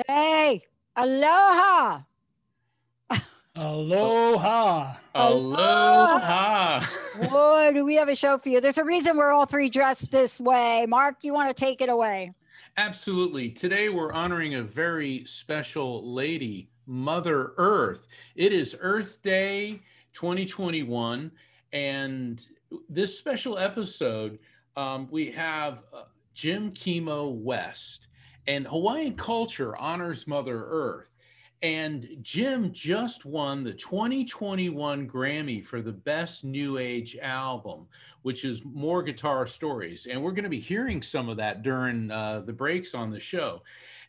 Hey, aloha. Aloha. Aloha. Boy, do we have a show for you. There's a reason we're all three dressed this way. Mark, you want to take it away? Absolutely. Today we're honoring a very special lady, Mother Earth. It is Earth Day 2021, and this special episode, we have Jim Kimo West, and Hawaiian culture honors Mother Earth. And Jim just won the 2021 Grammy for the Best New Age Album, which is More Guitar Stories. And we're going to be hearing some of that during the breaks on the show.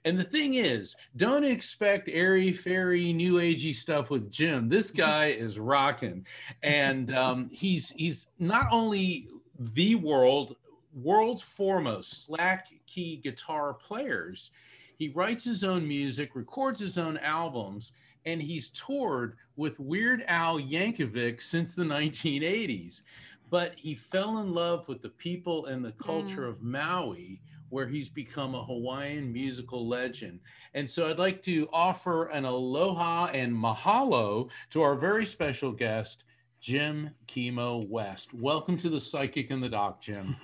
And the thing is, don't expect airy-fairy, new agey stuff with Jim. This guy is rocking. And he's not only the world's foremost slack key guitar players. He writes his own music, records his own albums, and he's toured with Weird Al Yankovic since the 1980s. But he fell in love with the people and the culture of Maui, where he's become a Hawaiian musical legend. And so I'd like to offer an aloha and mahalo to our very special guest, Jim Kimo West. Welcome to the Psychic and the Doc, Jim.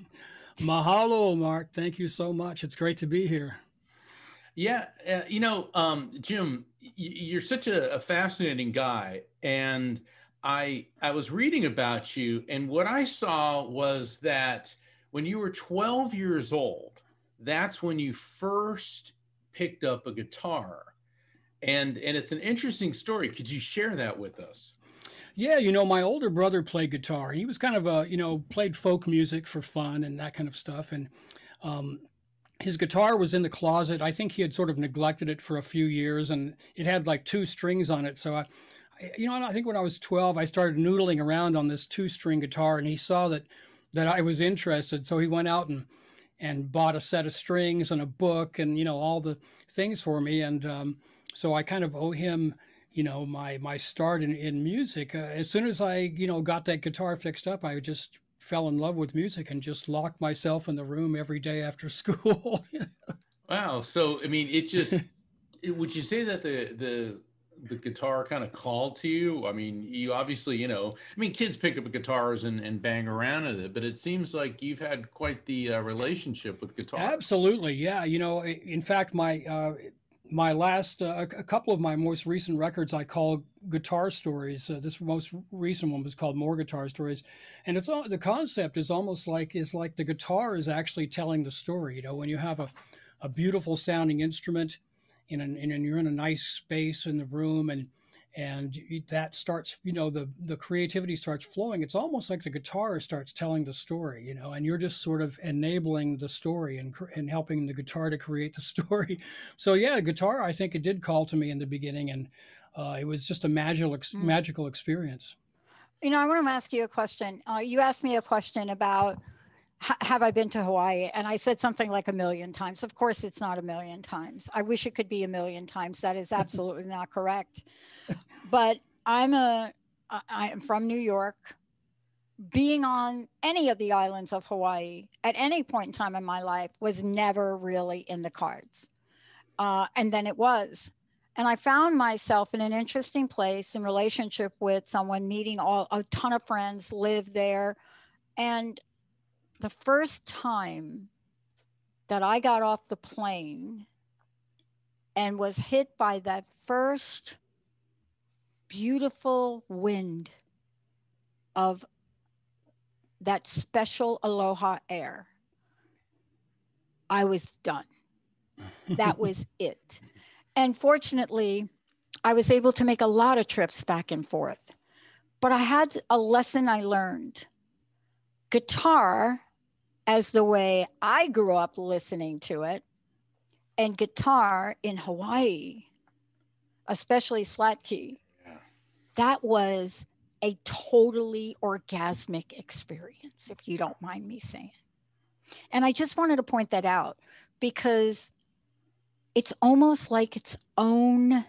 Mahalo, Mark. Thank you so much. It's great to be here. Yeah, Jim, you're such a fascinating guy, and I was reading about you, and what I saw was that when you were 12 years old, that's when you first picked up a guitar, and it's an interesting story. Could you share that with us? Yeah, my older brother played guitar. He was kind of played folk music for fun and that kind of stuff, and his guitar was in the closet. I think he had sort of neglected it for a few years, and it had like 2 strings on it. So I think when I was 12, I started noodling around on this 2-string guitar, and he saw that I was interested. So he went out and bought a set of strings and a book and, all the things for me. And so I kind of owe him, my start in music. As soon as I, got that guitar fixed up, I just fell in love with music and just locked myself in the room every day after school. Wow. So, I mean, would you say that the guitar kind of called to you? I mean, you obviously, kids pick up guitars and bang around with it, but it seems like you've had quite the relationship with guitar. Absolutely. Yeah. In fact, my last, a couple of my most recent records I call Guitar Stories. This most recent one was called More Guitar Stories. And the concept is almost like the guitar is actually telling the story. When you have a beautiful sounding instrument and you're in a nice space in the room, and and that starts, the creativity starts flowing. It's almost like the guitar starts telling the story, and you're just sort of enabling the story and helping the guitar to create the story. So yeah, guitar, I think it did call to me in the beginning, and it was just a magical experience. I want to ask you a question. You asked me a question about have I been to Hawaii? And I said something like 1,000,000 times. Of course, it's not 1,000,000 times. I wish it could be 1,000,000 times. That is absolutely not correct. But I am from New York. Being on any of the islands of Hawaii at any point in time in my life was never really in the cards. And then it was. And I found myself in an interesting place in relationship with someone, meeting a ton of friends, live there. And the first time that I got off the plane and was hit by that first beautiful wind of that special aloha air, I was done. That was it. And fortunately, I was able to make a lot of trips back and forth. But I had a lesson I learned. Guitar, as the way I grew up listening to it, and guitar in Hawaii, especially slat key, that was a totally orgasmic experience, if you don't mind me saying. And I just wanted to point that out because it's almost like its own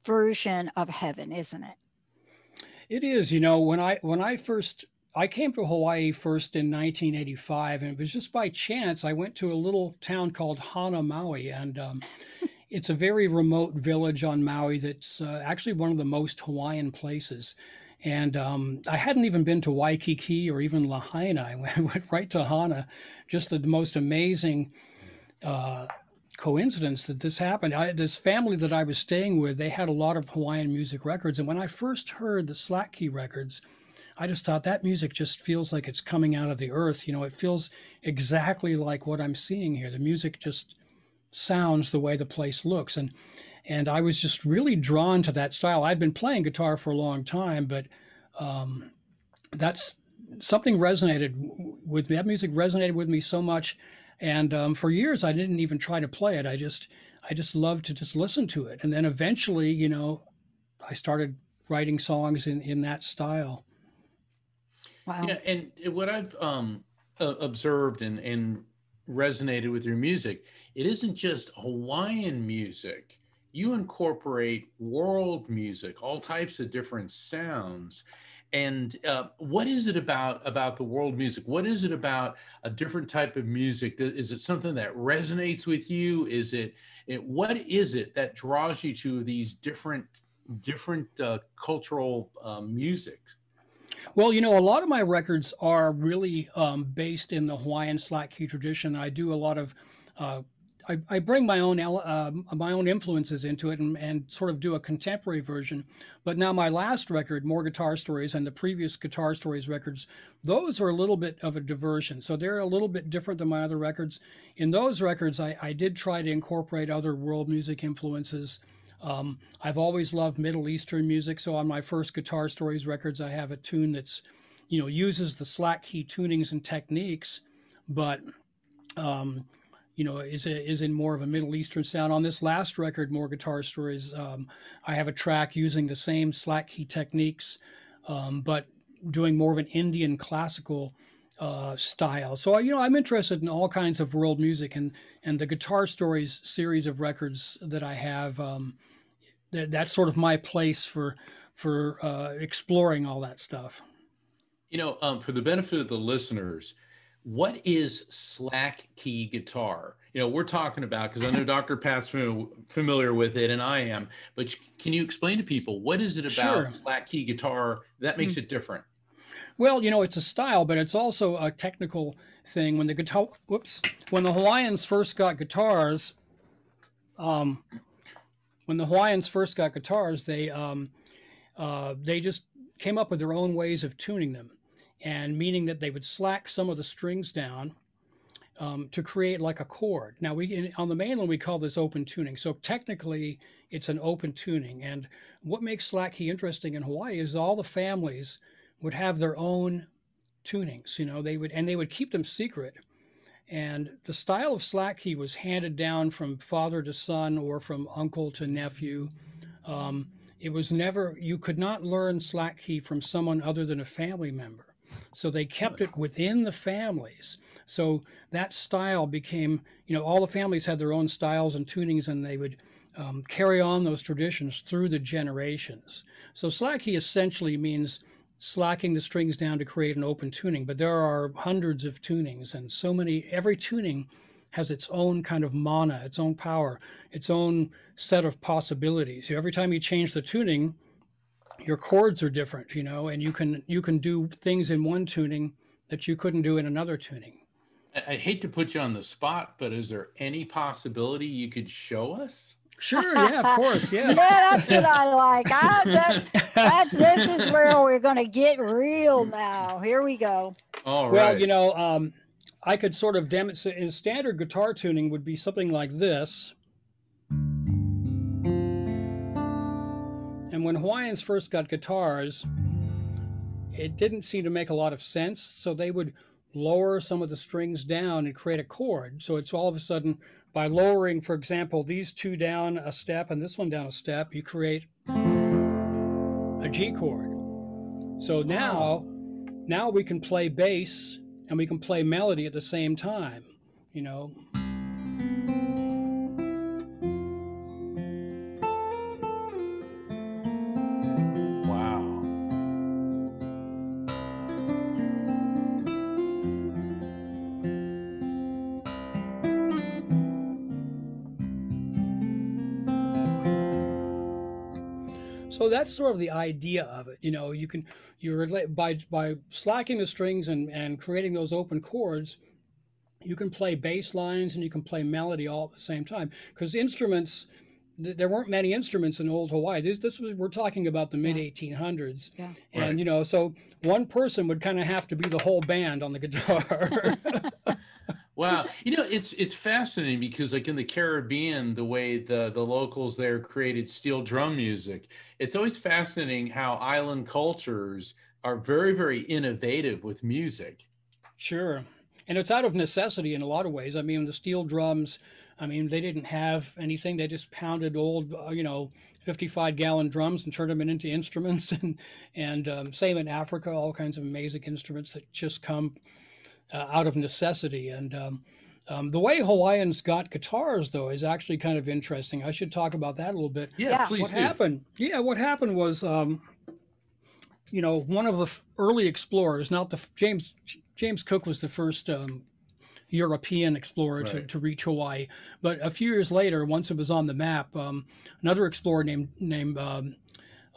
version of heaven, isn't it? It is. I came to Hawaii first in 1985, and it was just by chance. I went to a little town called Hana, Maui, and it's a very remote village on Maui that's actually one of the most Hawaiian places. And I hadn't even been to Waikiki or even Lahaina. I went right to Hana. Just the most amazing coincidence that this happened. This family that I was staying with, they had a lot of Hawaiian music records. And when I first heard the slat key records, I just thought that music just feels like it's coming out of the earth. It feels exactly like what I'm seeing here. The music just sounds the way the place looks. And I was just really drawn to that style. I'd been playing guitar for a long time, but that's something resonated with me. That music resonated with me so much. And for years, I didn't even try to play it. I just loved to just listen to it. And then eventually, I started writing songs in that style. Wow. Yeah, and what I've observed and resonated with your music, it isn't just Hawaiian music. You incorporate world music, all types of different sounds. And what is it about the world music? What is it about a different type of music? Is it something that resonates with you? What is it that draws you to these different cultural musics? Well, a lot of my records are really based in the Hawaiian slat key tradition. I do a lot of, I bring my own influences into it and sort of do a contemporary version. But now my last record, More Guitar Stories, and the previous Guitar Stories records, those are a little bit of a diversion. So they're a little bit different than my other records. In those records, I did try to incorporate other world music influences. I've always loved Middle Eastern music, so on my first Guitar Stories records, I have a tune that's, uses the slat key tunings and techniques, but is in more of a Middle Eastern sound. On this last record, More Guitar Stories, I have a track using the same slat key techniques, but doing more of an Indian classical style. So I'm interested in all kinds of world music, and the Guitar Stories series of records that I have. That's sort of my place for exploring all that stuff. For the benefit of the listeners, what is slack key guitar? We're talking about, because I know Dr. Pat's familiar with it, and I am, but can you explain to people, what is it about slack key guitar that makes it different? Well, it's a style, but it's also a technical thing. When the Hawaiians first got guitars, they just came up with their own ways of tuning them, and meaning that they would slack some of the strings down, to create like a chord. Now, on the mainland, we call this open tuning. So technically, it's an open tuning. And what makes slack key interesting in Hawaii is all the families would have their own tunings. They would keep them secret. And the style of slack key was handed down from father to son or from uncle to nephew. It was never, you could not learn slack key from someone other than a family member. So they kept it within the families. So that style became, all the families had their own styles and tunings, and they would carry on those traditions through the generations. So slack key essentially means slacking the strings down to create an open tuning, but there are hundreds of tunings, and every tuning has its own kind of mana, its own power, its own set of possibilities. Every time you change the tuning, your chords are different, and you can do things in one tuning that you couldn't do in another tuning. I hate to put you on the spot, but is there any possibility you could show us? Sure, yeah, of course, yeah. Yeah, that's what I like. This is where we're going to get real now. Here we go. All right. Well, I could sort of demonstrate. In standard guitar tuning would be something like this. And when Hawaiians first got guitars, it didn't seem to make a lot of sense, so they would lower some of the strings down and create a chord. So it's all of a sudden, by lowering, for example, these two down a step and this one down a step, you create a G chord. So now we can play bass and we can play melody at the same time, So that's sort of the idea of it. You relate by slacking the strings and creating those open chords, you can play bass lines and you can play melody all at the same time. Because instruments, there weren't many instruments in old Hawaii. We're talking about the mid 1800s, and so one person would kind of have to be the whole band on the guitar. Wow. It's fascinating because like in the Caribbean, the way the locals there created steel drum music, it's always fascinating how island cultures are very, very innovative with music. Sure. And it's out of necessity in a lot of ways. I mean, the steel drums, they didn't have anything. They just pounded old, 55-gallon drums and turned them into instruments. And same in Africa, all kinds of amazing instruments that just come out of necessity. And the way Hawaiians got guitars, though, is actually kind of interesting. I should talk about that a little bit. Yeah, please do. What happened was, one of the early explorers, not the James Cook was the first European explorer to reach Hawaii. But a few years later, once it was on the map, another explorer named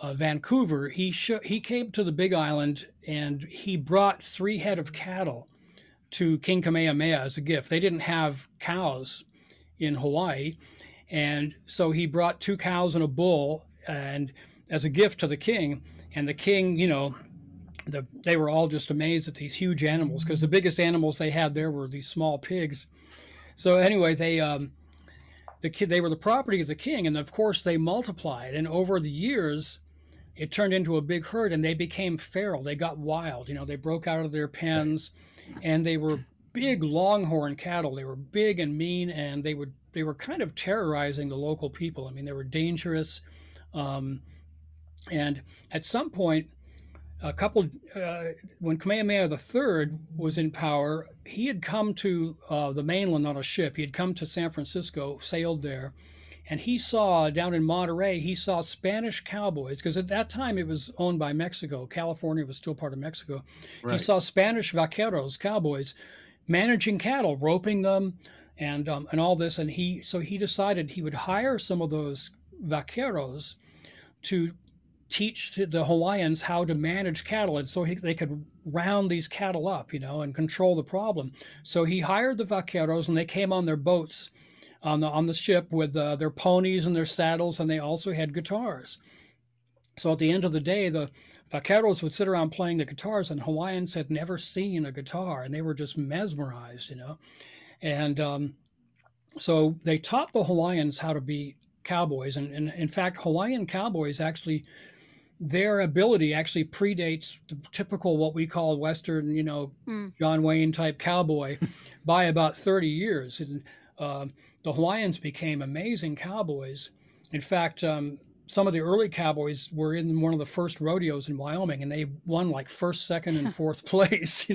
Vancouver, he came to the Big Island and he brought 3 head of cattle to King Kamehameha as a gift. They didn't have cows in Hawaii, and so he brought 2 cows and a bull and as a gift to the king. And the king, they were all just amazed at these huge animals, because the biggest animals they had there were these small pigs. So anyway, they were the property of the king, and of course they multiplied. And over the years, it turned into a big herd, and they became feral. They got wild. They broke out of their pens, and they were big longhorn cattle. They were big and mean, and they were kind of terrorizing the local people. They were dangerous. And at some point, when Kamehameha III was in power, he had come to the mainland on a ship. He had come to San Francisco, sailed there, and he saw down in Monterey, he saw Spanish cowboys, because at that time it was owned by Mexico. California was still part of Mexico. Right. He saw Spanish vaqueros, cowboys, managing cattle, roping them, and all this. And he decided he would hire some of those vaqueros to teach the Hawaiians how to manage cattle, and so they could round these cattle up, and control the problem. So he hired the vaqueros, and they came on their boats on the ship with their ponies and their saddles, and they also had guitars. So at the end of the day, the vaqueros would sit around playing the guitars, and Hawaiians had never seen a guitar, and they were just mesmerized, And so they taught the Hawaiians how to be cowboys. And in fact, Hawaiian cowboys actually, their ability actually predates the typical what we call Western, John Wayne type cowboy by about 30 years. And the Hawaiians became amazing cowboys. In fact, some of the early cowboys were in one of the first rodeos in Wyoming, and they won like first, second, and fourth place.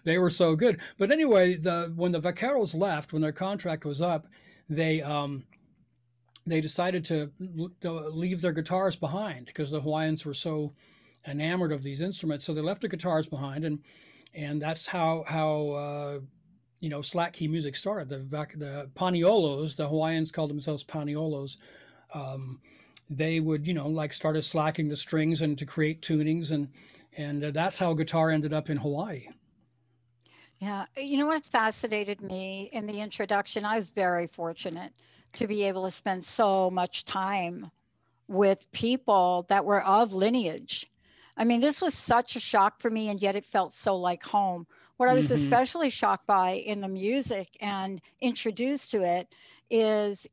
They were so good. But anyway, when the vaqueros left, when their contract was up, they decided to leave their guitars behind because the Hawaiians were so enamored of these instruments. So they left the guitars behind, and that's how slack key music started. The paniolos, the Hawaiians called themselves paniolos. They would started slacking the strings and to create tunings, and that's how guitar ended up in Hawaii. Yeah, you know what fascinated me in the introduction? I was very fortunate to be able to spend so much time with people that were of lineage. I mean, this was such a shock for me, and yet it felt so like home. What I was especially shocked by in the music and introduced to it is,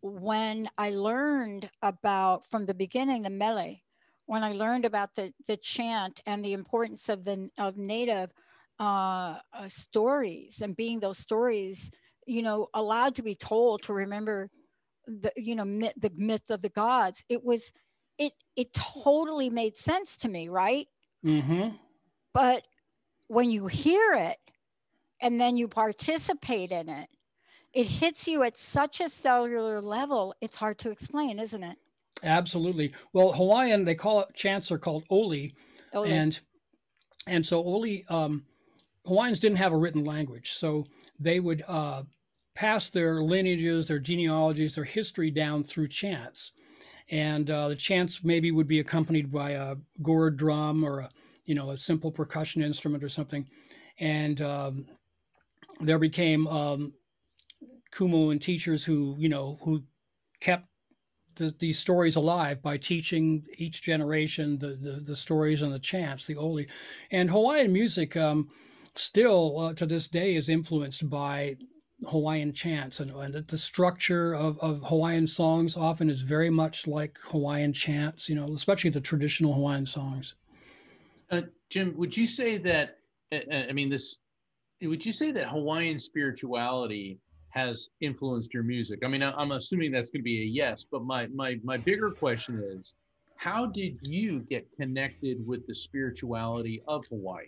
when I learned about, from the beginning, the mele, when I learned about the chant and the importance of native stories, and being those stories, allowed to be told, to remember the myth of the gods. It totally made sense to me, right? But when you hear it and then you participate in it, it hits you at such a cellular level, it's hard to explain, isn't it? Absolutely. Well, Hawaiian, they call it, chants are called oli. And so oli, Hawaiians didn't have a written language, so they would pass their lineages, their genealogies, their history down through chants. And the chants maybe would be accompanied by a gourd drum or a simple percussion instrument or something. And there became kumu and teachers who kept these stories alive by teaching each generation the stories and the chants, the oli. And Hawaiian music still to this day is influenced by Hawaiian chants, and the structure of Hawaiian songs often is very much like Hawaiian chants, especially the traditional Hawaiian songs. Jim, would you say that, would you say that Hawaiian spirituality has influenced your music? I mean, I'm assuming that's going to be a yes, but my bigger question is, how did you get connected with the spirituality of Hawaii?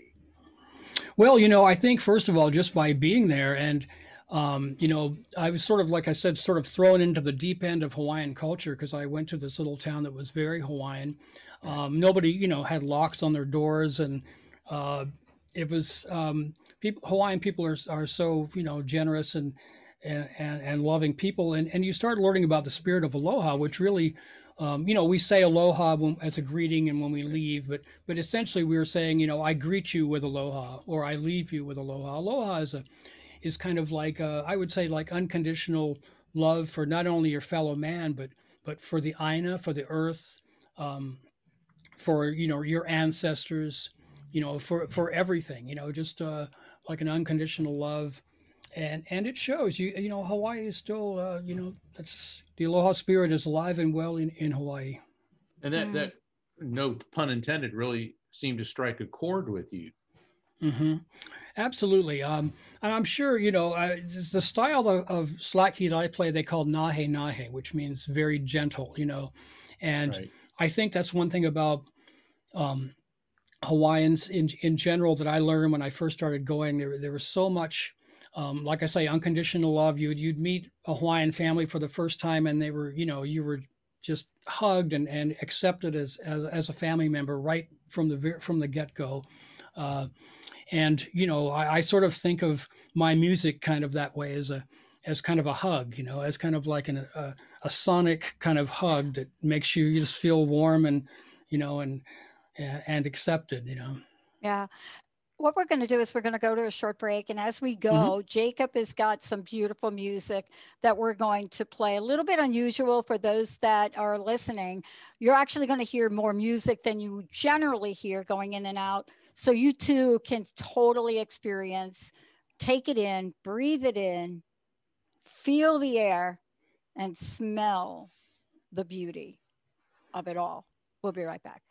Well, I think first of all, just by being there, and I was sort of, like I said, sort of thrown into the deep end of Hawaiian culture because I went to this little town that was very Hawaiian. Nobody, had locks on their doors, and it was Hawaiian people are so generous and loving people, and you start learning about the spirit of aloha, which really, we say aloha as a greeting and when we leave, but essentially we were saying, I greet you with aloha, or I leave you with aloha. Aloha is kind of like I would say like unconditional love for not only your fellow man, but for the aina, for the earth, for your ancestors, for everything, just like an unconditional love. And it shows Hawaii is still that's the aloha spirit is alive and well in Hawaii. And that no pun intended really seemed to strike a chord with you. Absolutely. And I'm sure the style of slack key that I play, they call nahe nahe, which means very gentle, and right. I think that's one thing about Hawaiians in general that I learned when I first started going. There was so much like I say, unconditional love. You'd meet a Hawaiian family for the first time, and they were, you were just hugged and accepted as a family member right from the get-go. And I sort of think of my music kind of that way, as kind of a hug, as kind of like a sonic kind of hug that makes you just feel warm and accepted. Yeah. What we're going to do is we're going to go to a short break. And as we go, Jacob has got some beautiful music that we're going to play. A little bit unusual for those that are listening. You're actually going to hear more music than you generally hear going in and out. So you too can totally experience take it in, breathe it in, feel the air, and smell the beauty of it all. We'll be right back.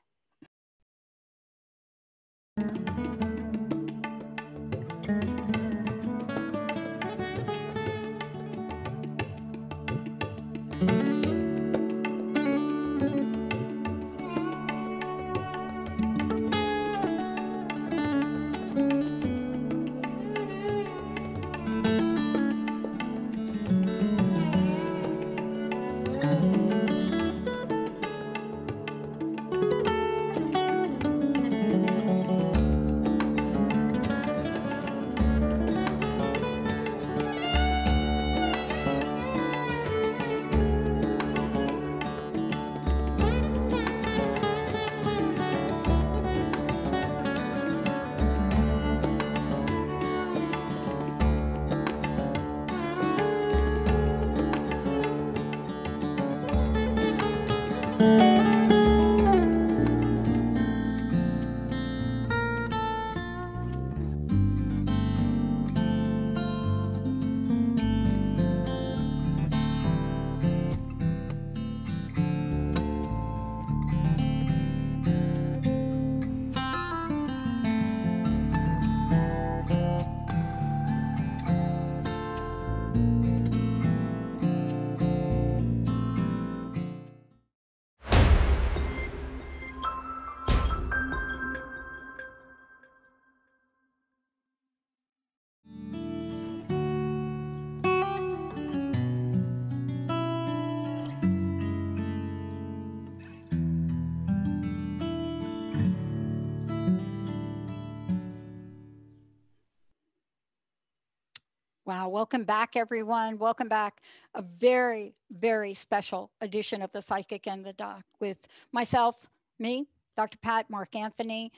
Wow, welcome back, everyone. Welcome back. A very, very special edition of The Psychic and the Doc with myself, me, Dr. Pat, Mark Anthony.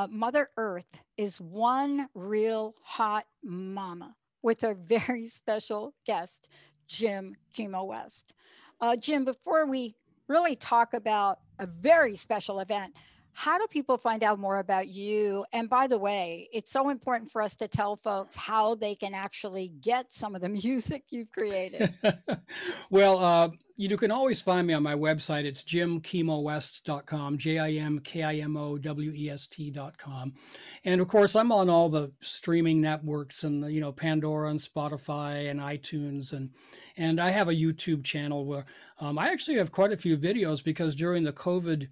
Mother Earth is one real hot mama with a very special guest, Jim Kimo West. Jim, before we really talk about a very special event, how do people find out more about you? And by the way, it's so important for us to tell folks how they can actually get some of the music you've created. Well, you can always find me on my website. It's jimkimowest.com, JIMKIMOWEST.com. And of course, I'm on all the streaming networks and, Pandora and Spotify and iTunes. And I have a YouTube channel where I actually have quite a few videos because during the COVID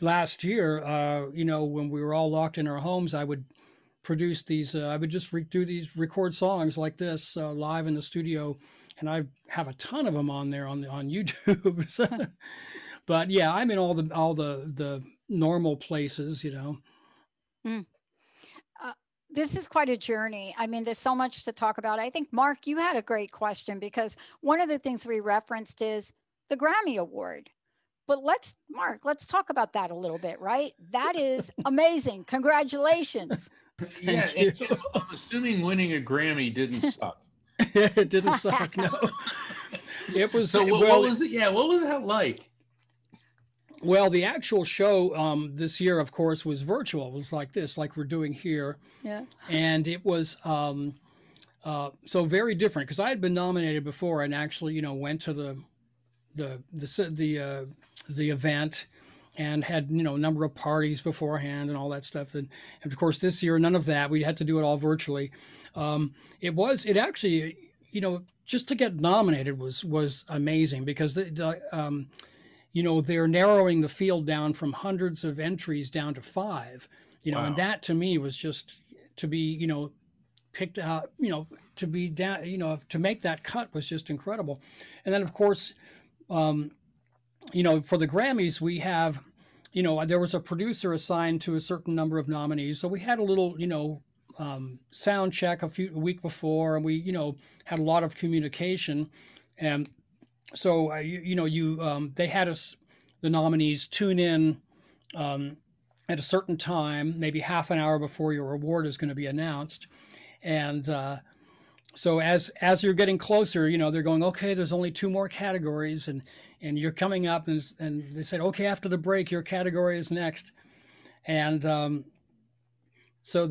last year, when we were all locked in our homes, I would produce these, I would just record songs like this live in the studio. And I have a ton of them on there on YouTube. But yeah, I'm in all the normal places, Mm. This is quite a journey. I mean, there's so much to talk about. I think, Mark, you had a great question because one of the things we referenced is the Grammy Award. But Mark, let's talk about that a little bit, right? That is amazing. Congratulations. Yeah, and, I'm assuming winning a Grammy didn't suck. It didn't suck, no. It was. So what was it? Yeah, what was that like? Well, the actual show this year, of course, was virtual. It was like this, like we're doing here. Yeah. And it was so very different because I had been nominated before and actually, went to the event and had a number of parties beforehand and all that stuff, and of course this year none of that. We had to do it all virtually. It actually just to get nominated was amazing because they're narrowing the field down from hundreds of entries down to 5. Wow. And that to me was just to be picked out, to be down, to make that cut was just incredible. And then of course, for the Grammys, we have, there was a producer assigned to a certain number of nominees. So we had a little, sound check a week before, and we, had a lot of communication. And so, they had the nominees tune in at a certain time, maybe half an hour before your award is going to be announced. And so as you're getting closer, they're going, okay, there's only 2 more categories, and you're coming up, and they said, okay, after the break, your category is next. And so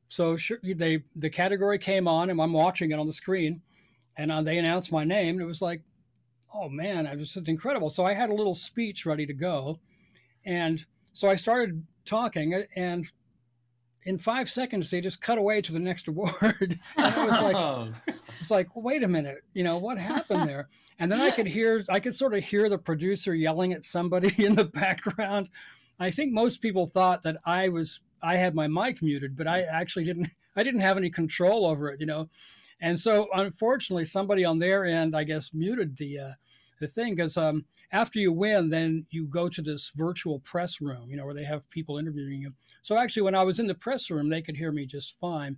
so sure, the category came on, and I'm watching it on the screen, and they announced my name, and it was like, oh man, it was just incredible. So I had a little speech ready to go, and so I started talking, and in 5 seconds they just cut away to the next award. And it was like, it's like, well, wait a minute, what happened there? And then I could sort of hear the producer yelling at somebody in the background. I think most people thought that I had my mic muted, but I actually didn't have any control over it, And so unfortunately somebody on their end, I guess, muted the thing, because after you win, then you go to this virtual press room, where they have people interviewing you. So actually, when I was in the press room, they could hear me just fine.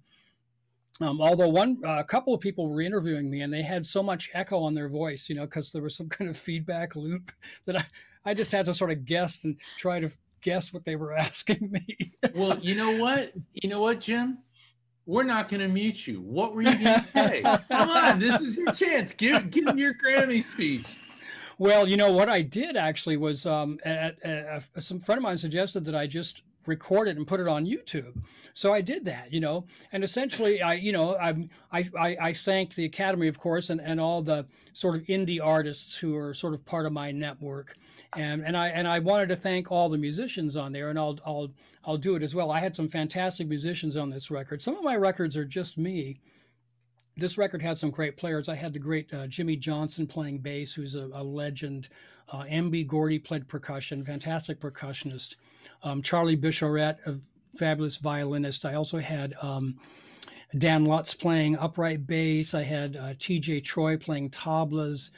Although a couple of people were interviewing me, and they had so much echo on their voice, because there was some kind of feedback loop, that I just had to sort of guess and try to guess what they were asking me. Well, you know what, Jim? We're not going to mute you. What were you going to say? Come on, this is your chance. Give them your Grammy speech. Well, what I did actually was some friend of mine suggested that I just record it and put it on YouTube. So I did that, and essentially I thanked the Academy, of course, and all the sort of indie artists who are sort of part of my network. And I wanted to thank all the musicians on there, and I'll do it as well. I had some fantastic musicians on this record. Some of my records are just me. This record had some great players. I had the great Jimmy Johnson playing bass, who's a legend. M.B. Gordy played percussion, fantastic percussionist. Charlie Bichoret, a fabulous violinist. I also had Dan Lutz playing upright bass. I had T.J. Troy playing tablas.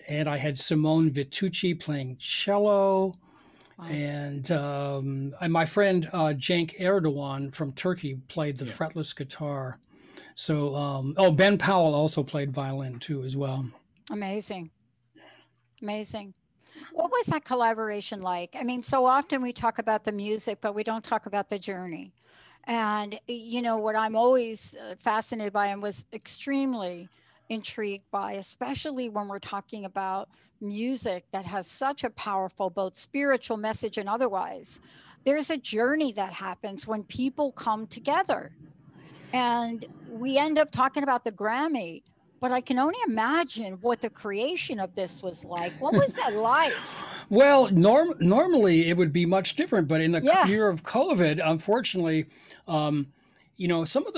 And I had Simone Vitucci playing cello. Wow. And my friend Cenk Erdogan from Turkey played the fretless guitar. So, Ben Powell also played violin too, as well. Amazing. What was that collaboration like? I mean, so often we talk about the music, but we don't talk about the journey. And, what I'm always fascinated by and was extremely intrigued by, especially when we're talking about music that has such a powerful, both spiritual message and otherwise, there's a journey that happens when people come together. And we end up talking about the Grammy, but I can only imagine what the creation of this was like. What was that like? Well, normally it would be much different, but in the year of COVID, unfortunately, some of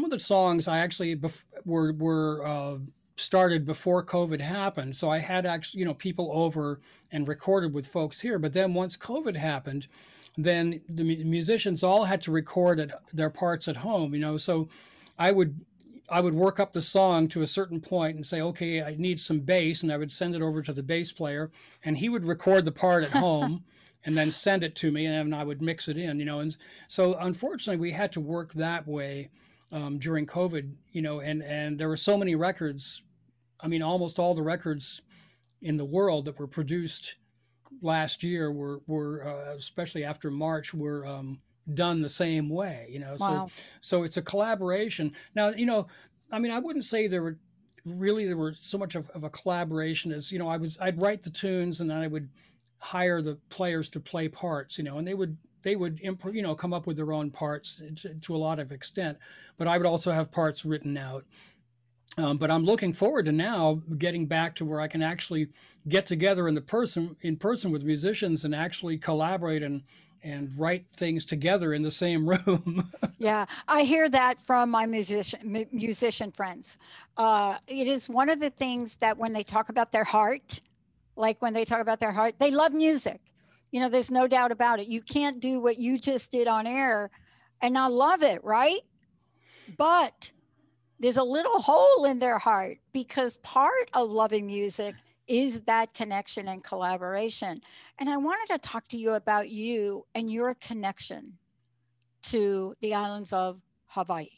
the songs I actually were started before COVID happened. So I had actually, people over and recorded with folks here. But then once COVID happened, then the musicians all had to record their parts at home, So I would work up the song to a certain point and say, okay, I need some bass. And I would send it over to the bass player, and he would record the part at home and then send it to me, and I would mix it in, And so unfortunately we had to work that way during COVID, and there were so many records. I mean, almost all the records in the world that were produced last year were especially after March, were done the same way, Wow. So it's a collaboration. Now, I mean, I wouldn't say there were so much of a collaboration as, I'd write the tunes, and then I would hire the players to play parts, and they would come up with their own parts to a lot of extent, but I would also have parts written out. But I'm looking forward to now getting back to where I can actually get together in person with musicians and actually collaborate and write things together in the same room. Yeah, I hear that from my musician friends. It is one of the things that when they talk about their heart, they love music. There's no doubt about it. You can't do what you just did on air and not love it, right? But there's a little hole in their heart, because part of loving music is that connection and collaboration. And I wanted to talk to you about you and your connection to the islands of Hawaii.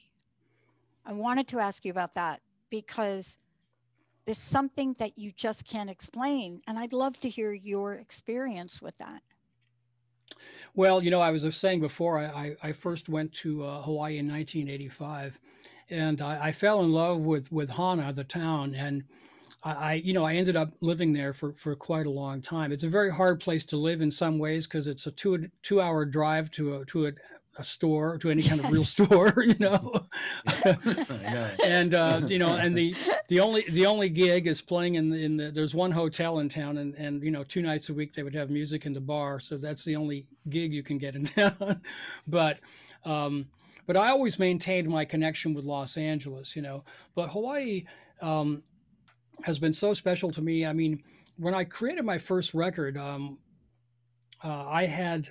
I wanted to ask you about that because there's something that you just can't explain. And I'd love to hear your experience with that. Well, I was saying before, I first went to Hawaii in 1985, and I fell in love with Hana, the town, and I ended up living there for quite a long time. It's a very hard place to live in some ways because it's a 2 hour drive a store, to any kind of real Yes. store, you know. Yeah. I know. And and the only gig is playing there's one hotel in town, and 2 nights a week they would have music in the bar, so that's the only gig you can get in town. but but I always maintained my connection with Los Angeles, but Hawaii has been so special to me. I mean, when I created my first record, I had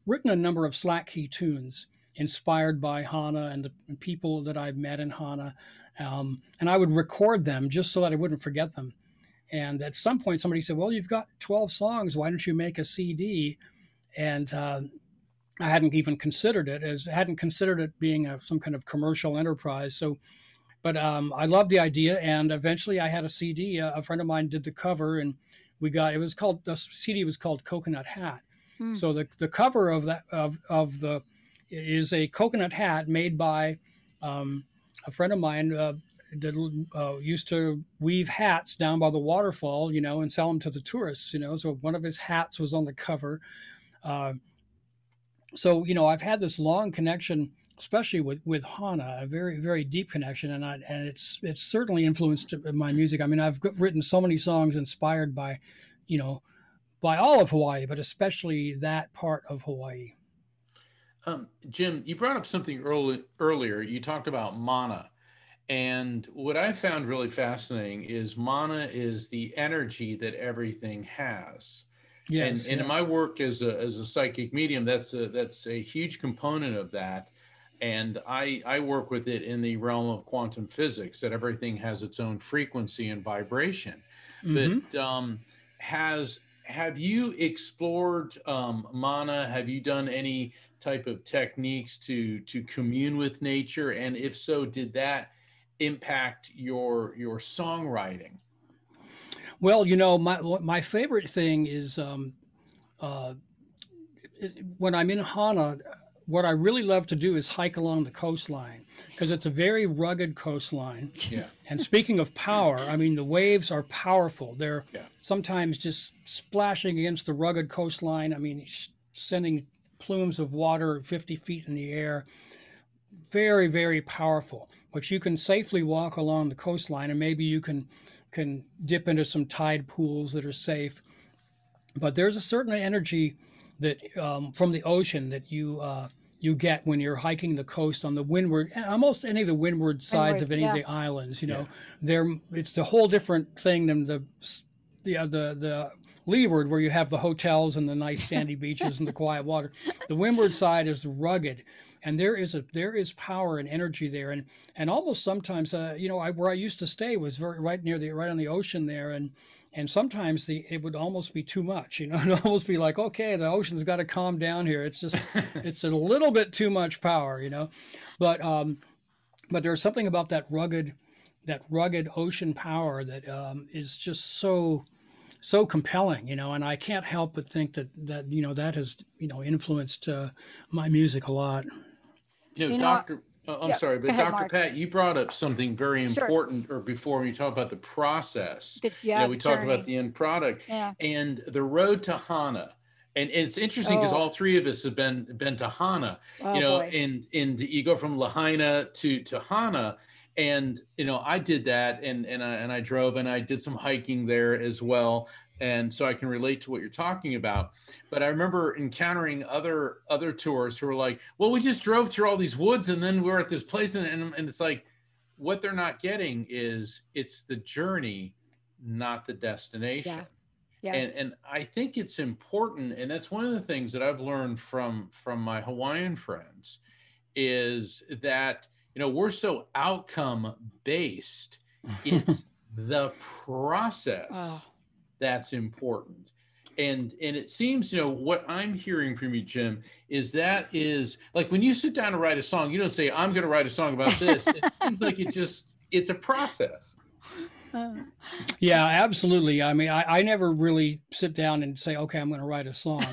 written a number of slack key tunes inspired by Hana and the people that I've met in Hana. And I would record them just so that I wouldn't forget them. And at some point, somebody said, well, you've got 12 songs. Why don't you make a CD? And I hadn't even considered it being some kind of commercial enterprise. But I loved the idea. And eventually I had a CD. A friend of mine did the cover, and the CD was called Coconut Hat. So the cover of that is a coconut hat made by a friend of mine that used to weave hats down by the waterfall, and sell them to the tourists, So one of his hats was on the cover. So I've had this long connection, especially with Hana, a very, very deep connection, and it's certainly influenced my music. I mean, I've written so many songs inspired by all of Hawaii, but especially that part of Hawaii. Jim, you brought up something earlier. You talked about mana. And what I found really fascinating is mana is the energy that everything has. Yes. And in my work as a psychic medium, that's a huge component of that. And I work with it in the realm of quantum physics, that everything has its own frequency and vibration. Mm-hmm. But have you explored mana? Have you done any type of techniques to commune with nature? And if so, did that impact your songwriting? Well, my favorite thing is when I'm in Hana, what I really love to do is hike along the coastline, because it's a very rugged coastline. Yeah. And speaking of power, I mean, the waves are powerful. They're Yeah. sometimes just splashing against the rugged coastline. I mean, sending plumes of water 50 feet in the air. Very, very powerful. But you can safely walk along the coastline, and maybe you can dip into some tide pools that are safe. But there's a certain energy that from the ocean that you get when you're hiking the coast on the windward, almost any of the windward sides of any of the islands. It's a whole different thing than the leeward, where you have the hotels and the nice sandy beaches and the quiet water. The windward side is rugged, and there is power and energy there, and almost sometimes where I used to stay was right on the ocean there, and sometimes it would almost be too much. It'd almost be like, okay, the ocean's got to calm down here. It's just it's a little bit too much power, but there's something about that rugged ocean power that is just so compelling, and I can't help but think that has influenced my music a lot. Dr. I'm sorry, but ahead, Dr. Mark. Pat, you brought up something very important, Sure. or before, when you talk about the process. The we talk journey. about the end product, Yeah. and the road to Hana. And it's interesting because all three of us have been to Hana, boy. and you go from Lahaina to Hana. And, I did that, and I drove, and I did some hiking there as well. And so I can relate to what you're talking about. But I remember encountering other tourists who were like, well, we just drove through all these woods, and then we're at this place. And it's like, what they're not getting is it's the journey, not the destination. Yeah. And I think it's important. And that's one of the things that I've learned from my Hawaiian friends, is that, we're so outcome based. It's the process that's important. And it seems, what I'm hearing from you, Jim, is like when you sit down to write a song, you don't say, I'm going to write a song about this. It seems like it's a process. Yeah, absolutely. I mean, I never really sit down and say, okay, I'm going to write a song.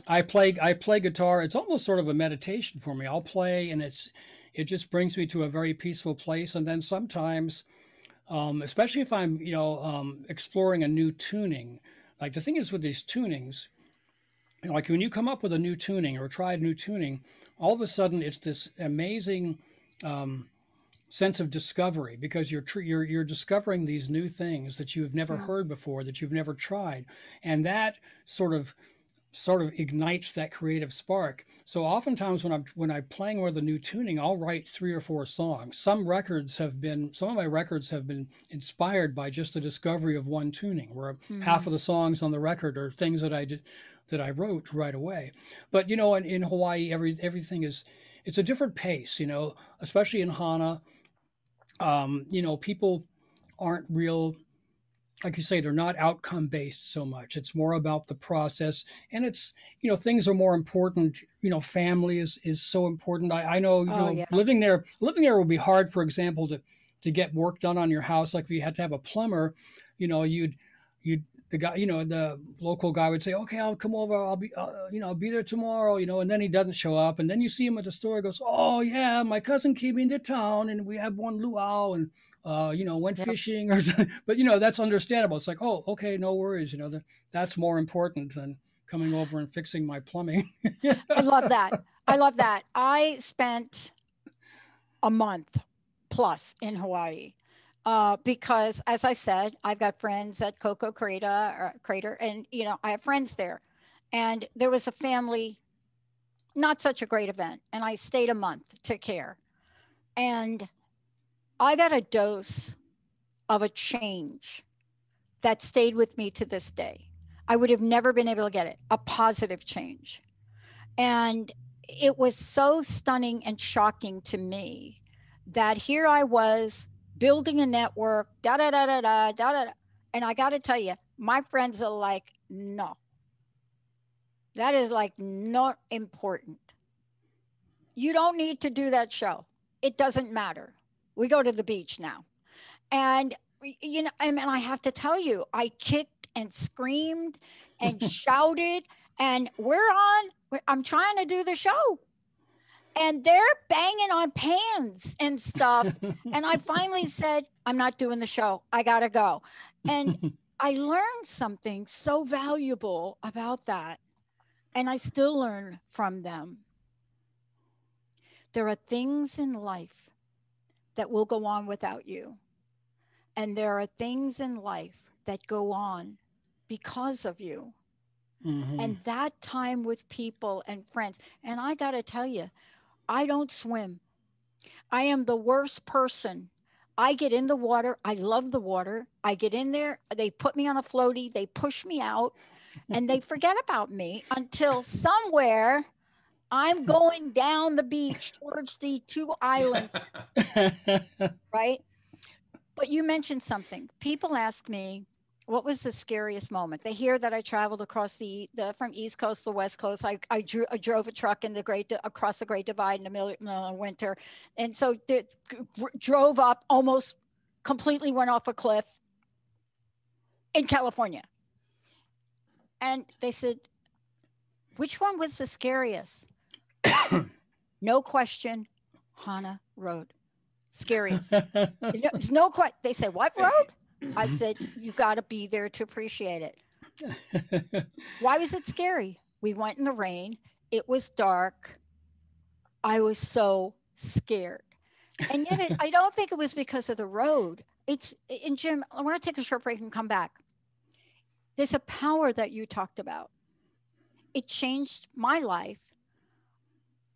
I play guitar. It's almost sort of a meditation for me. I'll play, and it just brings me to a very peaceful place. And then sometimes especially if I'm, exploring a new tuning. Like the thing is with these tunings, like when you come up with a new tuning or try a new tuning, all of a sudden it's this amazing sense of discovery because you're discovering these new things that you've never Mm. heard before, that you've never tried, and that sort of ignites that creative spark. So oftentimes when I'm playing with a new tuning, I'll write 3 or 4 songs. Some of my records have been inspired by just the discovery of one tuning, where half Mm. of the songs on the record are things that I did that I wrote right away. But in Hawaii, everything is it's a different pace. Especially in Hana, people aren't real, like you say, they're not outcome based so much. It's more about the process, and it's things are more important. Family is so important. I know Oh, yeah. living there will be hard. For example, to get work done on your house, like if you had to have a plumber, you'd the guy, the local guy would say, okay, I'll come over, I'll be there tomorrow, and then he doesn't show up, and then you see him at the store, he goes, oh yeah, my cousin came into town and we had one luau and went Yep. fishing or something. But that's understandable. It's like, oh, okay, no worries. That's more important than coming over and fixing my plumbing. I love that. I love that. I spent a month plus in Hawaii because, as I said, I've got friends at Coco Crater, and I have friends there. And there was a family, not such a great event, and I stayed a month to care. And I got a dose of a change that stayed with me to this day. I would have never been able to get it, a positive change. And it was so stunning and shocking to me that here I was building a network, da da da da da da da. And I got to tell you, my friends are like, no, that is like not important. You don't need to do that show. It doesn't matter. We go to the beach now. And, and I have to tell you, I kicked and screamed and shouted, and I'm trying to do the show. And they're banging on pans and stuff. And I finally said, I'm not doing the show. I got to go. And I learned something so valuable about that. And I still learn from them. There are things in life that will go on without you. And there are things in life that go on because of you. Mm-hmm. And that time with people and friends. And I got to tell you, I don't swim. I am the worst person. I get in the water. I love the water. I get in there. They put me on a floaty. They push me out and they forget about me until somewhere I'm going down the beach towards the 2 islands, right? But you mentioned something. People ask me, what was the scariest moment? They hear that I traveled across from East Coast to West Coast. I drove a truck in across the Great Divide in the middle of winter. And so drove up, almost completely went off a cliff in California. And they said, which one was the scariest? No question, Hana Road. Scariest. There's no question. They said, what road? I said, you got to be there to appreciate it. Why was it scary? We went in the rain. It was dark. I was so scared. And yet I don't think it was because of the road. And Jim, I want to take a short break and come back. There's a power that you talked about. It changed my life.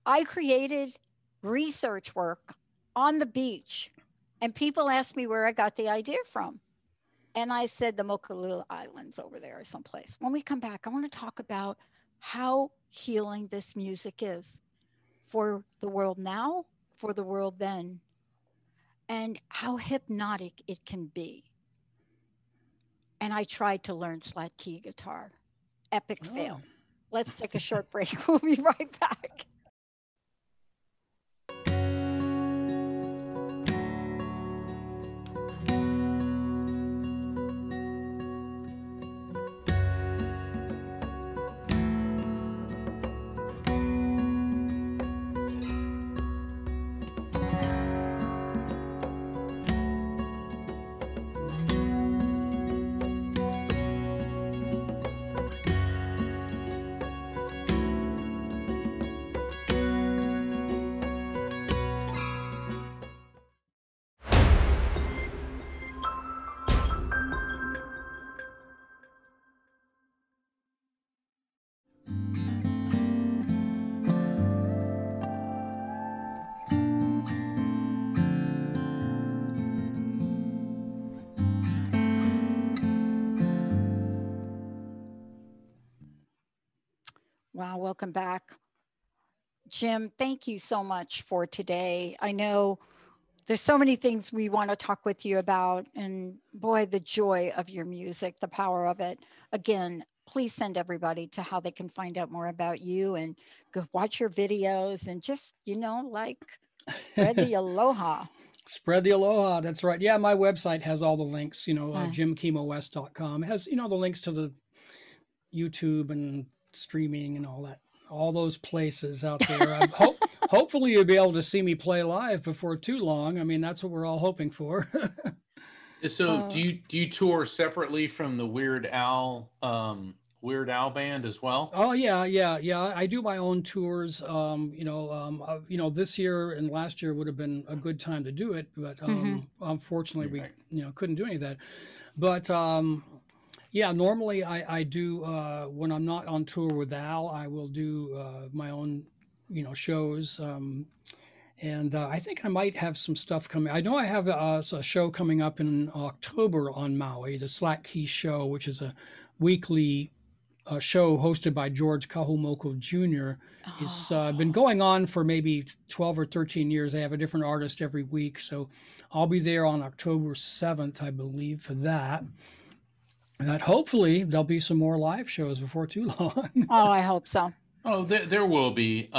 I created research work on the beach, and people asked me where I got the idea from. And I said the Mokulula Islands over there or someplace. When we come back, I want to talk about how healing this music is for the world now, for the world then, and how hypnotic it can be. And I tried to learn flat key guitar. Epic fail. Let's take a short break. We'll be right back. Wow, welcome back. Jim, thank you so much for today. I know there's so many things we want to talk with you about, and boy, the joy of your music, the power of it. Again, please send everybody to how they can find out more about you and go watch your videos and just, like spread the aloha. Spread the aloha. That's right. Yeah, my website has all the links, jimkimowest.com. It has, the links to the YouTube and streaming and all that, all those places out there. Hopefully you'll be able to see me play live before too long. I mean, that's what we're all hoping for. So do you tour separately from the Weird Al band as well? Oh yeah. I do my own tours. This year and last year would have been a good time to do it, but unfortunately we couldn't do any of that. But yeah, normally I do when I'm not on tour with Al, I will do my own shows. And I think I might have some stuff coming. I know I have a show coming up in October on Maui, the Slack Key Show, which is a weekly show hosted by George Kahumoko Jr. It's been going on for maybe 12 or 13 years. They have a different artist every week. So I'll be there on October 7th, I believe, for that. And hopefully there'll be some more live shows before too long. Oh, I hope so. Oh, there will be.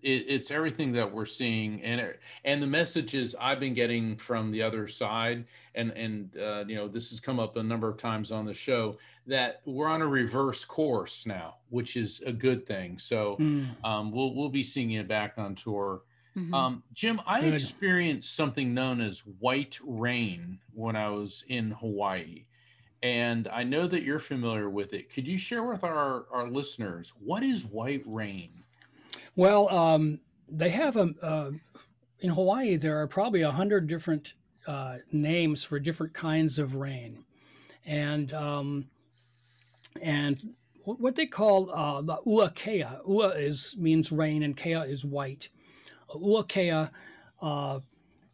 It's everything that we're seeing, and the messages I've been getting from the other side, and this has come up a number of times on the show, that we're on a reverse course now, which is a good thing. So we'll be seeing you back on tour. Jim, I experienced something known as white rain when I was in Hawaii. And I know that you're familiar with it. Could you share with our listeners, what is white rain? Well, they have in Hawaii, there are probably 100 different names for different kinds of rain. And what they call the uakea. Ua means rain and kea is white. Uakea,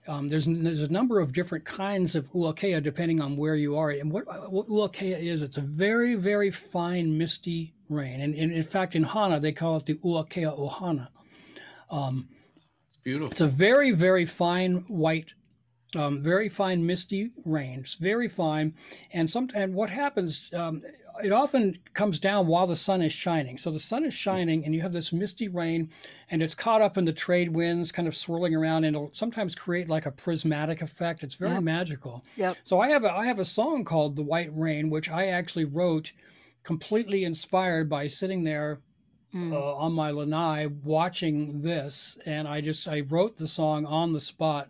there's a number of different kinds of uakea depending on where you are. And what uakea is, it's a very, very fine misty rain. And in fact, in Hana, they call it the uakea ohana. It's beautiful. It's a very, very fine white, very fine misty rain. It's very fine. And what happens, it often comes down while the sun is shining. So the sun is shining and you have this misty rain and it's caught up in the trade winds kind of swirling around, and it'll sometimes create like a prismatic effect. It's very magical. Yep. So I have a song called The White Rain, which I actually wrote completely inspired by sitting there on my lanai watching this. And I wrote the song on the spot,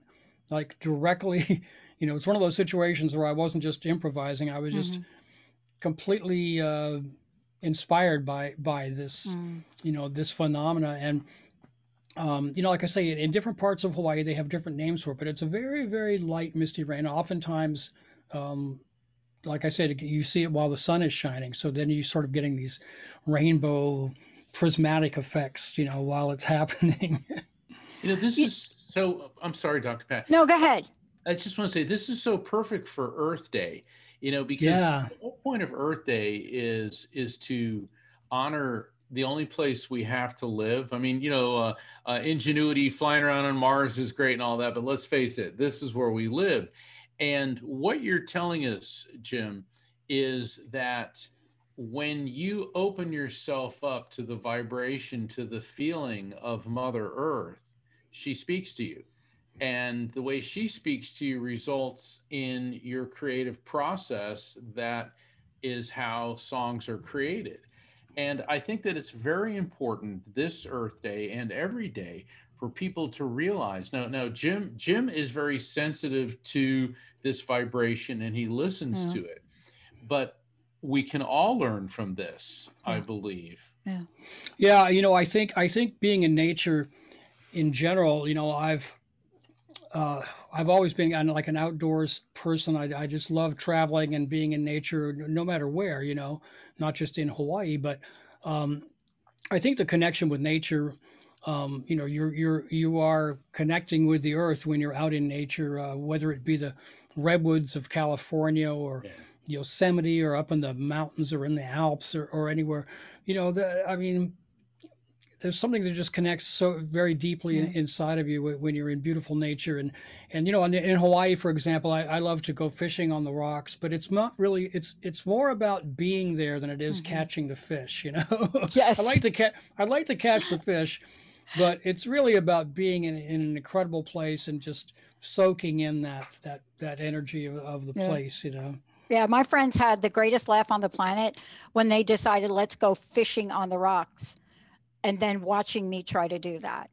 like directly, it's one of those situations where I wasn't just improvising. I was just completely inspired by this, this phenomena. And, like I say, in different parts of Hawaii, they have different names for it, but it's a very, very light, misty rain. Oftentimes, like I said, you see it while the sun is shining. So then you're sort of getting these rainbow prismatic effects, while it's happening. This is so, I'm sorry, Dr. Pat. No, go ahead. I just want to say, this is so perfect for Earth Day. Because the whole point of Earth Day is to honor the only place we have to live. I mean, ingenuity, flying around on Mars is great and all that, but let's face it, this is where we live. And what you're telling us, Jim, is that when you open yourself up to the vibration, to the feeling of Mother Earth, she speaks to you. And the way she speaks to you results in your creative process. That is how songs are created. And I think that it's very important this Earth Day and every day for people to realize. Now, Jim is very sensitive to this vibration and he listens to it. But we can all learn from this, I believe. Yeah. I think being in nature in general, I've always been like an outdoors person. I just love traveling and being in nature, no matter where, not just in Hawaii. But I think the connection with nature, you are connecting with the earth when you're out in nature, whether it be the redwoods of California or Yosemite or up in the mountains or in the Alps or anywhere. there's something that just connects so very deeply inside of you when you're in beautiful nature. And you know, in Hawaii, for example, I love to go fishing on the rocks, but it's not really, it's more about being there than it is catching the fish, you know. Yes. I'd like to catch the fish, but it's really about being in an incredible place and just soaking in that energy of the place, you know. Yeah, my friends had the greatest laugh on the planet when they decided, let's go fishing on the rocks, and then watching me try to do that.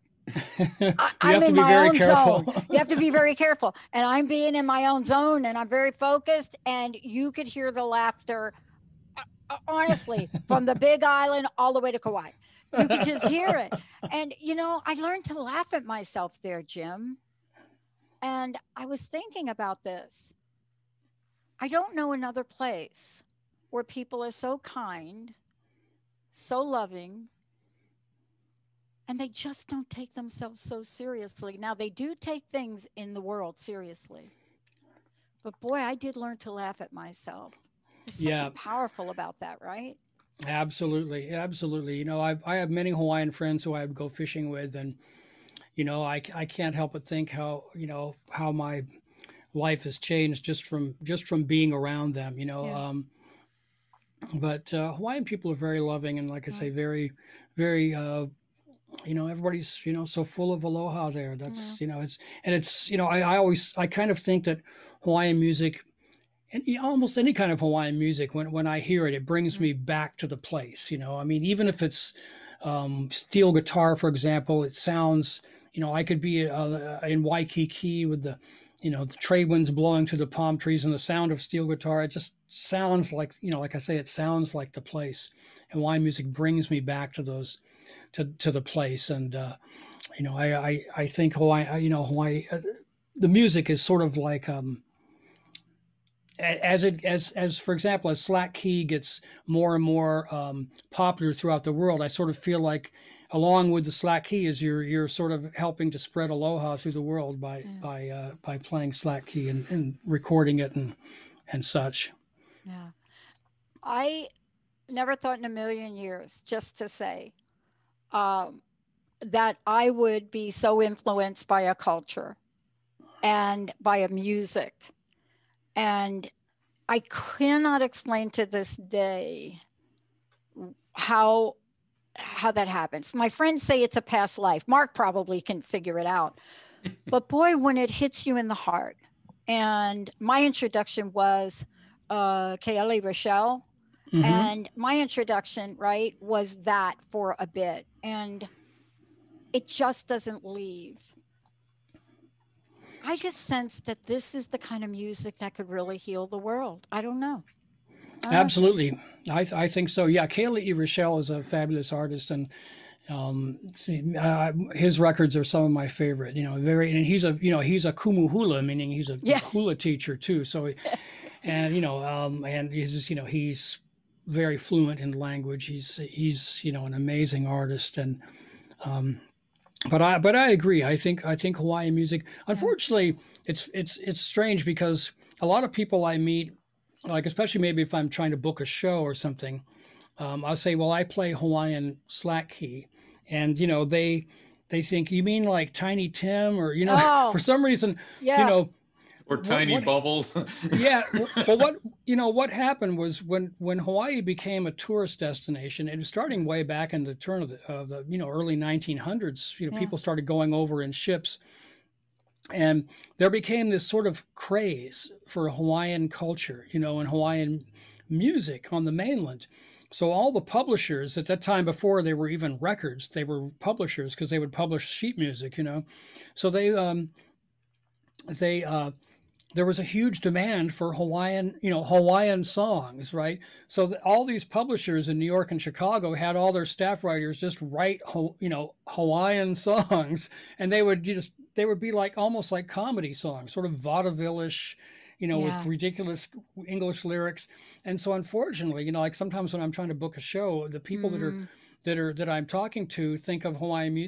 I'm in my own zone. You have to be very careful. And I'm being in my own zone, and I'm very focused, and you could hear the laughter, honestly, from the Big Island all the way to Kauai. You could just hear it. And, you know, I learned to laugh at myself there, Jim. And I was thinking about this. I don't know another place where people are so kind, so loving, and they just don't take themselves so seriously. Now, they do take things in the world seriously. But boy, I did learn to laugh at myself. There's something powerful about that, right? Absolutely. Absolutely. You know, I have many Hawaiian friends who I would go fishing with, and, you know, I can't help but think how, you know, how my life has changed just from being around them, you know. But Hawaiian people are very loving, and like I say, very, very, you know, everybody's, you know, so full of aloha there. That's, you know, it's, you know, I kind of think that Hawaiian music, and almost any kind of Hawaiian music, when I hear it, it brings me back to the place, you know. I mean, even if it's steel guitar, for example, it sounds, you know, I could be in Waikiki with the, you know, the trade winds blowing through the palm trees and the sound of steel guitar. It just sounds like, you know, like I say, it sounds like the place. And Hawaiian music brings me back to those, to the place. And, you know, I think Hawaii, you know, Hawaii, the music is sort of like, as for example, as Slack Key gets more and more popular throughout the world, I sort of feel like, along with the Slack Key, is you're sort of helping to spread aloha through the world by playing Slack Key and recording it and such. Yeah, I never thought in a million years, just to say, that I would be so influenced by a culture and by a music. And I cannot explain to this day how that happens. My friends say it's a past life. Mark probably can figure it out. But boy, when it hits you in the heart. And my introduction was Kelly Rochelle. And my introduction, right, was that for a bit. And it just doesn't leave. I just sense that this is the kind of music that could really heal the world. I don't know. Absolutely. I think so. Yeah. Kaylee Rochelle is a fabulous artist, and his records are some of my favorite, you know, and he's a kumu hula, meaning he's a hula teacher too. So, and, you know, and he's, you know, he's very fluent in language. He's, you know, an amazing artist. And, but I agree. I think Hawaiian music, unfortunately, it's strange because a lot of people I meet, like, especially maybe if I'm trying to book a show or something, I'll say, well, I play Hawaiian Slack Key. And, you know, they think, you mean like Tiny Tim, or, you know, for some reason, you know. Or Tiny Bubbles. Yeah. Well, what happened was when Hawaii became a tourist destination, it was starting way back in the turn of the you know, early 1900s, you know, people started going over in ships. And there became this sort of craze for Hawaiian culture, you know, and Hawaiian music on the mainland. So all the publishers at that time, before they were even records, they were publishers because they would publish sheet music, you know. So there was a huge demand for Hawaiian songs, right? So all these publishers in New York and Chicago had all their staff writers just write, you know, Hawaiian songs, and they would be like almost like comedy songs, sort of vaudeville-ish, you know, with ridiculous English lyrics. And so unfortunately, you know, like sometimes when I'm trying to book a show, the people that are that I'm talking to think of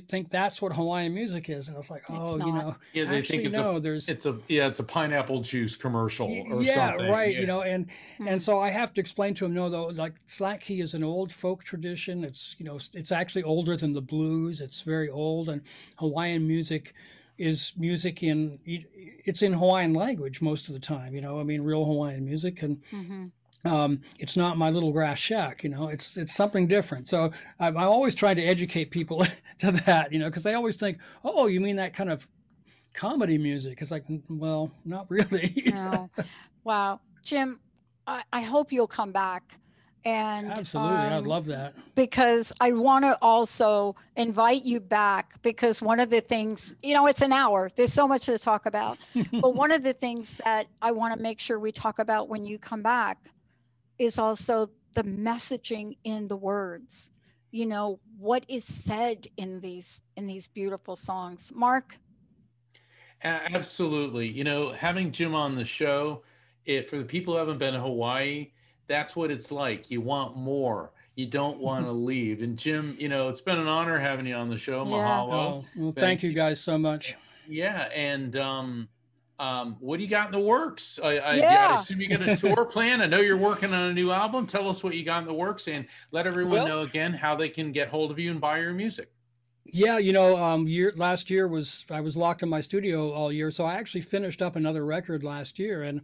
think that's what Hawaiian music is, and I was like, oh, you know, yeah, they actually, think it's a pineapple juice commercial or yeah, something. right. Yeah. You know, and so I have to explain to him, no, though, like slack key is an old folk tradition. It's, you know, it's actually older than the blues. It's very old, and Hawaiian music is music it's in Hawaiian language most of the time. You know, I mean, real Hawaiian music, and it's not My Little Grass Shack, you know, it's something different. So I'm always trying to educate people to that, you know, because they always think, oh, you mean that kind of comedy music? It's like, well, not really. No. Wow. Jim, I hope you'll come back. And absolutely, I'd love that. Because I want to also invite you back, because one of the things, you know, it's an hour, there's so much to talk about, but one of the things that I want to make sure we talk about when you come back is also the messaging in the words, you know, what is said in these beautiful songs. Mark? Absolutely. You know, having Jim on the show, for the people who haven't been to Hawaii, that's what it's like. You want more. You don't want to leave. And Jim, you know, it's been an honor having you on the show. Yeah. Mahalo. Oh, well, thank you guys so much. Yeah. And what do you got in the works? I assume you got a tour plan. I know you're working on a new album. Tell us what you got in the works, and let everyone know again how they can get hold of you and buy your music. Yeah, you know, last year I was locked in my studio all year, so I actually finished up another record last year. And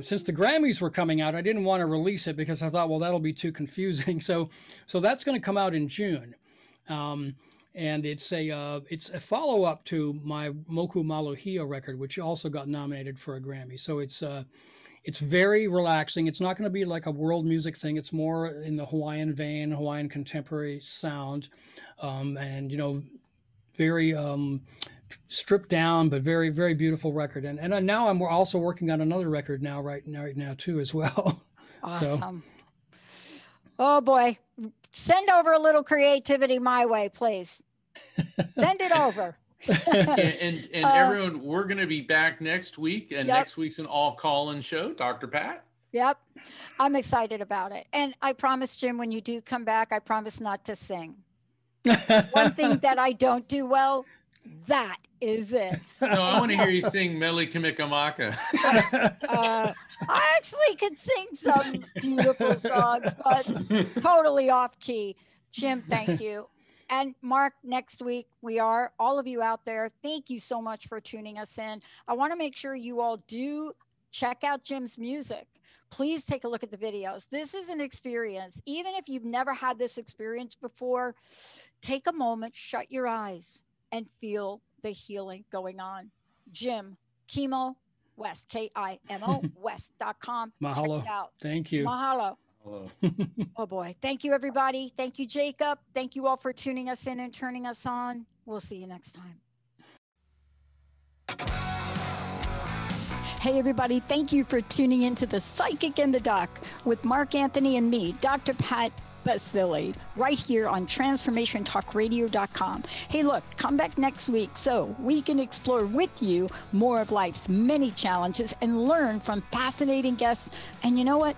since the Grammys were coming out, I didn't want to release it because I thought, well, that'll be too confusing. So that's going to come out in June. And it's a follow-up to my Moku Maluhia record, which also got nominated for a Grammy. So it's very relaxing. It's not going to be like a world music thing. It's more in the Hawaiian vein, Hawaiian contemporary sound, and, you know, very stripped down, but very, very beautiful record. And now I'm also working on another record right now too as well. Awesome. So. Oh boy. Send over a little creativity my way, please. Send it over. and everyone, we're going to be back next week, and next week's an all call-in show. Dr. Pat? Yep. I'm excited about it. And I promise, Jim, when you do come back, I promise not to sing. One thing that I don't do well, that is it. No, I want to hear you sing Mele Kamikamaka. I actually could sing some beautiful songs, but totally off key. Jim, thank you. And Mark, next week, all of you out there, thank you so much for tuning us in. I want to make sure you all do check out Jim's music. Please take a look at the videos. This is an experience. Even if you've never had this experience before, take a moment, shut your eyes, and feel the healing going on. Jim, Kimo West, Kimo West.com. Mahalo. Check it out. Thank you. Mahalo. Hello. Oh boy. Thank you, everybody. Thank you, Jacob. Thank you all for tuning us in and turning us on. We'll see you next time. Hey, everybody. Thank you for tuning into The Psychic and the Doc with Mark Anthony and me, Dr. Pat Baccili, right here on TransformationTalkRadio.com. Hey, look, come back next week so we can explore with you more of life's many challenges and learn from fascinating guests. And you know what?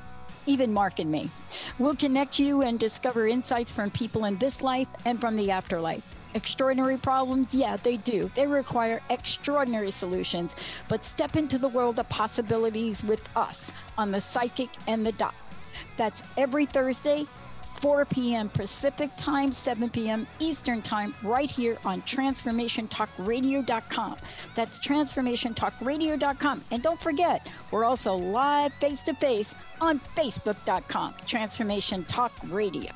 Even Mark and me. We'll connect you and discover insights from people in this life and from the afterlife. Extraordinary problems? Yeah, they do. They require extraordinary solutions. But step into the world of possibilities with us on The Psychic and the Doc. That's every Thursday, 4 p.m. Pacific time, 7 p.m. Eastern time, right here on TransformationTalkRadio.com. That's TransformationTalkRadio.com. And don't forget, we're also live face-to-face on Facebook.com, Transformation Talk Radio.